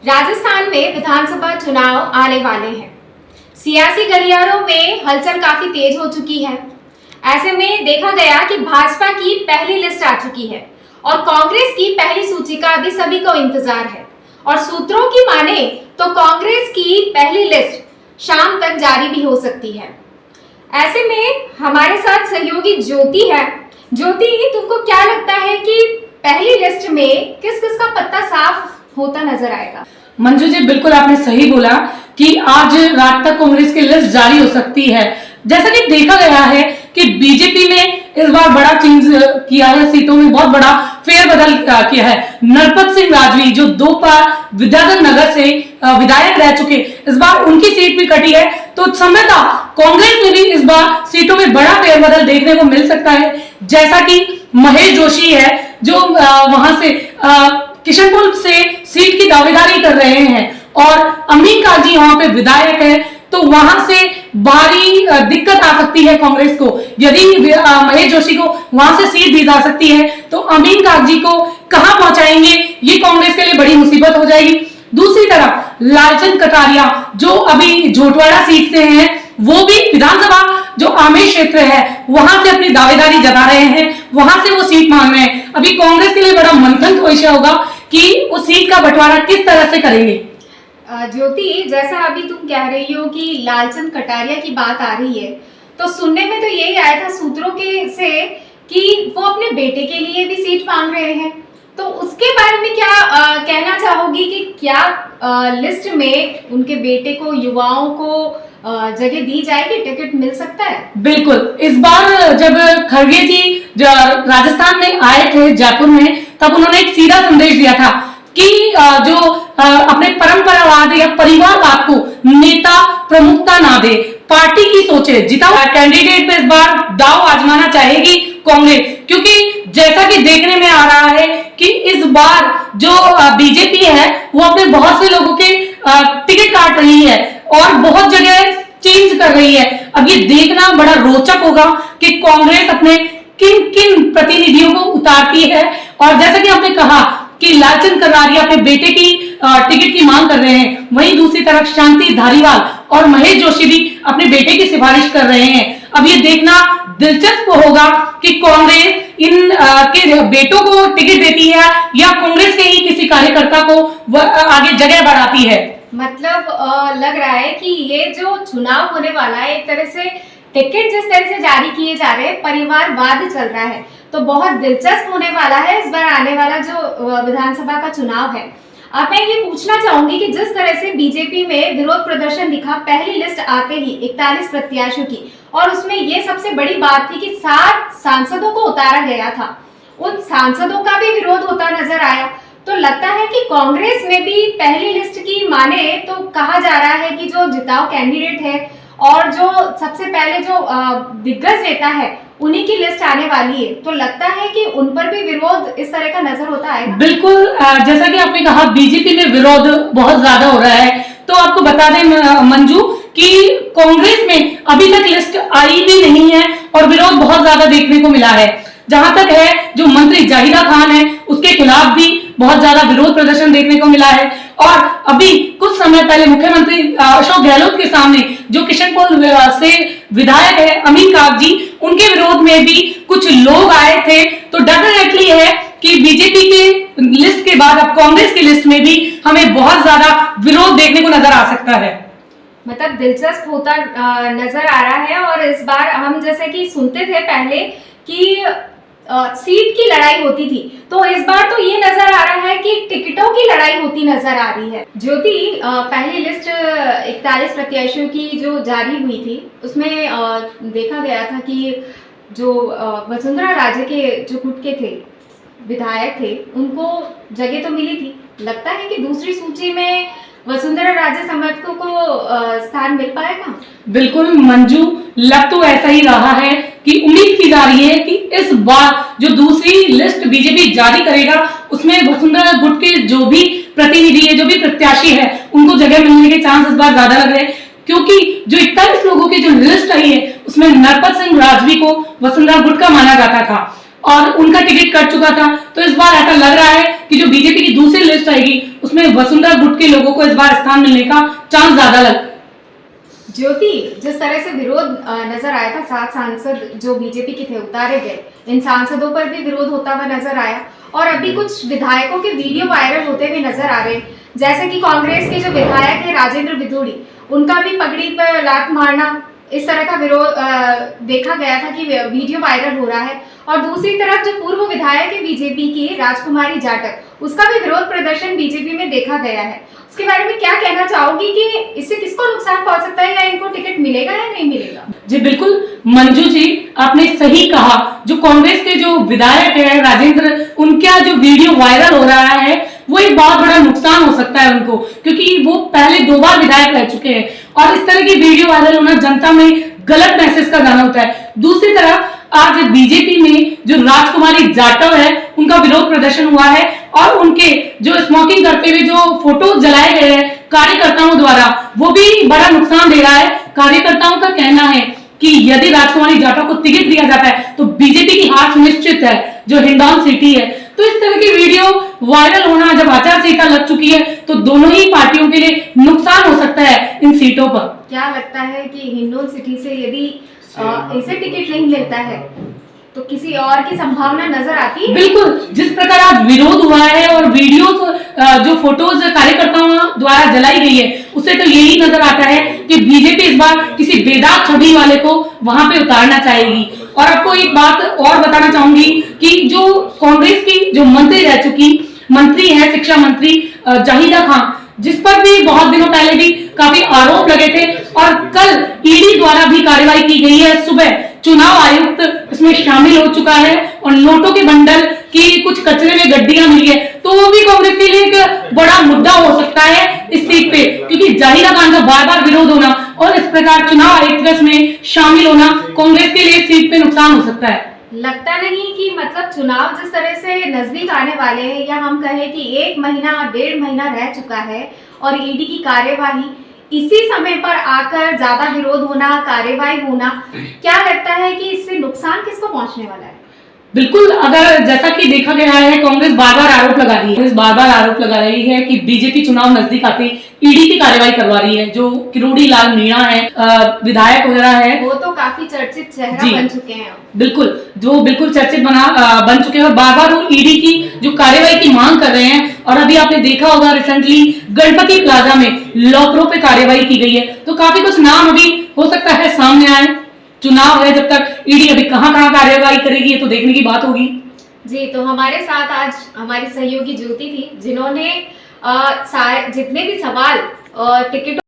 राजस्थान में विधानसभा चुनाव आने वाले हैं। सियासी गलियारों में हलचल काफी तेज हो चुकी है। ऐसे में देखा गया कि भाजपा की पहली लिस्ट आ चुकी है और कांग्रेस की पहली सूची का अभी सभी को इंतजार है। और सूत्रों की माने तो कांग्रेस की पहली लिस्ट शाम तक जारी भी हो सकती है। ऐसे में हमारे साथ सहयोगी ज्योति है। ज्योति, तुमको क्या लगता है कि पहली लिस्ट में किस किस का पत्ता साफ होता नजर आएगा? मंजू जी, बिल्कुल आपने सही बोला कि आज रात तक कांग्रेस की लिस्ट जारी हो सकती है। जैसा कि देखा गया है कि बीजेपी ने इस बार बड़ा चेंज किया है, सीटों में बहुत बड़ा फेरबदल किया है। नरपत सिंह राजवी जो 2 बार विद्याधर नगर से विधायक रह चुके, इस बार उनकी सीट भी कटी है। तो समय था कांग्रेस में भी इस बार सीटों में बड़ा फेरबदल देखने को मिल सकता है। जैसा कि महेश जोशी है जो वहां से किशनपुर से सीट की दावेदारी कर रहे हैं और अमीन काजी वहां पे विधायक है, तो वहां से भारी दिक्कत आ सकती है कांग्रेस को। यदि महेश जोशी को वहां से सीट दी जा सकती है तो अमीन काजी को कहां पहुंचाएंगे, ये कांग्रेस के लिए बड़ी मुसीबत हो जाएगी। दूसरी तरफ लालचंद कटारिया जो अभी झोटवाड़ा सीट से हैं, वो भी विधानसभा जो आमेर क्षेत्र है वहां से अपनी दावेदारी जता रहे हैं, वहां से वो सीट मांग रहे हैं। अभी कांग्रेस के लिए बड़ा मंथन का विषय होगा कि वो सीट का बंटवारा किस तरह से करेंगे। ज्योति, जैसा अभी तुम कह रही हो कि लालचंद कटारिया की बात आ रही है, तो सुनने में तो यही आया था सूत्रों के से कि वो अपने बेटे के लिए भी सीट मांग रहे हैं। तो उसके बारे में क्या कहना चाहोगी कि क्या लिस्ट में उनके बेटे को, युवाओं को जगह दी जाएगी, टिकट मिल सकता है? बिल्कुल। इस बार जब खड़गे जी राजस्थान में आए थे जयपुर में, तब उन्होंने एक सीधा संदेश दिया था कि जो अपने परंपरावाद या परिवारवाद को नेता प्रमुखता ना दे, पार्टी की सोचे। जिताऊ कैंडिडेट पे इस बार दाव आजमाना चाहेगी कांग्रेस, क्योंकि जैसा कि देखने में आ रहा है कि इस बार जो बीजेपी है वो अपने बहुत से लोगों के टिकट काट रही है और बहुत जगह चेंज कर रही है। अब ये देखना बड़ा रोचक होगा कि कांग्रेस अपने किन किन प्रतिनिधियों को उतारती है। और जैसा कि आपने कहा कि लालचंद कटारिया अपने बेटे की टिकट की मांग कर रहे हैं, वहीं दूसरी तरफ शांति धारीवाल और महेश जोशी भी अपने बेटे की सिफारिश कर रहे हैं। अब ये देखना दिलचस्प होगा कि कांग्रेस इन के बेटों को टिकट देती है या कांग्रेस के ही किसी कार्यकर्ता को आगे जगह बढ़ाती है। मतलब लग रहा है कि ये जो चुनाव होने वाला है, एक तरह से टिकट जिस तरह से जारी किए जा रहे हैं, परिवारवाद चल रहा है, तो बहुत दिलचस्प होने वाला है इस बार आने वाला जो विधानसभा का चुनाव है। अब मैं ये पूछना चाहूंगी कि जिस तरह से बीजेपी में विरोध प्रदर्शन दिखा पहली लिस्ट आते ही 41 प्रत्याशियों की, और उसमें ये सबसे बड़ी बात थी कि 7 सांसदों को उतारा गया था, उन सांसदों का भी विरोध होता नजर आया। तो लगता है कि कांग्रेस में भी पहली लिस्ट की माने तो कहा जा रहा है कि जो जिताऊ कैंडिडेट है और जो सबसे पहले जो दिग्गज नेता है उन्हीं की लिस्ट आने वाली है, तो लगता है कि उन पर भी विरोध इस तरह का नजर होता है। बिल्कुल। जैसा कि आपने कहा बीजेपी में विरोध बहुत ज्यादा हो रहा है, तो आपको बता दें मंजू कि कांग्रेस में अभी तक लिस्ट आई भी नहीं है और विरोध बहुत ज्यादा देखने को मिला है। जहां तक है जो मंत्री जाहिदा खान है उसके खिलाफ भी बहुत ज्यादा विरोध प्रदर्शन देखने को मिला है। और अभी कुछ समय पहले मुख्यमंत्री अशोक गहलोत के सामने जो किशनपुर से विधायक है अमीन काजी, उनके विरोध में भी कुछ लोग आए थे। तो डेफिनेटली है कि बीजेपी के लिस्ट के बाद अब कांग्रेस की लिस्ट में भी हमें बहुत ज्यादा विरोध देखने को नजर आ सकता है। मतलब दिलचस्प होता नजर आ रहा है। और इस बार हम जैसे कि सुनते थे पहले कि सीट की लड़ाई होती थी, तो इस बार तो ये नजर आ रहा है कि टिकटों की लड़ाई होती नजर आ रही है। ज्योति, पहली लिस्ट 41 प्रत्याशियों की जो जारी हुई थी उसमें देखा गया था कि जो वसुंधरा राजे के जो गुट के थे विधायक थे उनको जगह तो मिली थी। लगता है कि दूसरी सूची में वसुंधरा राजे समर्थकों को स्थान मिल पाएगा? बिल्कुल मंजू, लग तो ऐसा ही रहा है कि उम्मीद की जा रही है कि इस बार जो दूसरी लिस्ट बीजेपी जारी करेगा उसमें वसुंधरा गुट के जो भी प्रतिनिधि है, जो भी प्रत्याशी है, उनको जगह मिलने के चांस इस बार ज्यादा लग रहे हैं। क्योंकि जो 41 लोगों की जो लिस्ट आई है उसमें नरपत सिंह राजवी को वसुंधरा गुट का माना जाता था और उनका टिकट कट चुका था। तो इस बार ऐसा लग रहा है कि जो बीजेपी की दूसरी लिस्ट आएगी उसमें वसुंधरा गुट के लोगों को इस बार स्थान मिलने का चांस ज्यादा लग। ज्योति, जिस तरह से विरोध नजर आया था, 7 सांसद जो बीजेपी के थे उतारे गए, इन सांसदों पर भी विरोध होता हुआ नजर आया और अभी कुछ विधायकों के वीडियो वायरल होते हुए नजर आ रहे हैं, जैसे कि कांग्रेस के जो विधायक है राजेंद्र बिधूड़ी, उनका भी पगड़ी पर लात मारना, इस तरह का विरोध देखा गया था कि वीडियो वायरल हो रहा है। और दूसरी तरफ जो पूर्व विधायक है बीजेपी की राजकुमारी जाटव, उसका भी विरोध प्रदर्शन बीजेपी में देखा गया है। उसके बारे में क्या कहना चाहोगी कि इससे किसको नुकसान पहुंच सकता है या इनको टिकट मिलेगा या नहीं मिलेगा? जी बिल्कुल मंजू जी, आपने सही कहा। जो कांग्रेस के जो विधायक है राजेंद्र, उनका जो वीडियो वायरल हो रहा है वो एक बहुत बड़ा नुकसान हो सकता है उनको, क्योंकि वो पहले 2 बार विधायक रह चुके हैं और इस तरह की वीडियो वायरल होना जनता में गलत मैसेज का जाना होता है। दूसरी तरफ आज बीजेपी में जो राजकुमारी जाटव है उनका विरोध प्रदर्शन हुआ है और उनके जो स्मोकिंग करते हुए जो फोटो जलाए गए हैं कार्यकर्ताओं द्वारा, वो भी बड़ा नुकसान दे रहा है। कार्यकर्ताओं का कहना है कि यदि राजकुमारी जाटव को टिकट दिया जाता है तो बीजेपी की हार सुनिश्चित है, जो हिंडौन सिटी है। तो इस तरह की वीडियो वायरल होना, जब आचार संहिता लग चुकी है तो दोनों ही पार्टियों के लिए नुकसान हो सकता है इन सीटों पर। क्या लगता है कि हिंडौन सिटी से यदि इसे टिकट नहीं मिलता है तो किसी और की संभावना नजर आती है? बिल्कुल, जिस प्रकार आज विरोध हुआ है और वीडियोस जो फोटोज कार्यकर्ताओं द्वारा जलाई गई है, उससे तो यही नजर आता है कि बीजेपी इस बार किसी बेदाग छवि वाले को वहां पे उतारना चाहेगी। और आपको एक बात और बताना चाहूंगी कि जो कांग्रेस की जो मंत्री रह चुकी मंत्री है, शिक्षा मंत्री जाहिदा खान, जिस पर भी बहुत दिनों पहले भी काफी आरोप लगे थे और कल ईडी द्वारा भी कार्रवाई की गई है। सुबह चुनाव आयुक्त इसमें शामिल हो चुका है और नोटों के बंडल की कुछ कचरे में गड्डियां मिली है, तो वो भी कांग्रेस के लिए एक बड़ा मुद्दा हो सकता है इस सीट पे, क्योंकि जाहिदा खान का बार बार विरोध होना और इस प्रकार चुनाव आयुक्त में शामिल होना कांग्रेस के लिए सीट पे नुकसान हो सकता है। लगता नहीं कि मतलब चुनाव जिस तरह से नजदीक आने वाले हैं, या हम कहें कि 1 महीना 1.5 महीना रह चुका है और ईडी की कार्यवाही इसी समय पर आकर ज्यादा विरोध होना, कार्यवाही होना, क्या लगता है कि इससे नुकसान किसको पहुंचने वाला है? बिल्कुल, अगर जैसा कि देखा गया है कांग्रेस बार बार आरोप लगा रही है, कांग्रेस बार बार आरोप लगा रही है कि बीजेपी चुनाव नजदीक आते ईडी की कार्रवाई करवा रही है। जो किरोड़ी लाल मीणा है, विधायक वगैरह है, वो तो काफी चर्चित चेहरा बन चुके हैं। बिल्कुल, जो बिल्कुल चर्चित बन चुके हैं और बार बार वो ईडी की जो कार्रवाई की मांग कर रहे हैं। और अभी आपने देखा होगा रिसेंटली गणपति प्लाजा में लॉकरों पे कार्रवाई की गई है, तो काफी कुछ नाम अभी हो सकता है सामने आए। चुनाव है, जब तक ईडी अभी कहां कार्रवाई करेगी ये तो देखने की बात होगी। जी, तो हमारे साथ आज हमारी सहयोगी ज्योति थी, जिन्होंने जितने भी सवाल टिकटों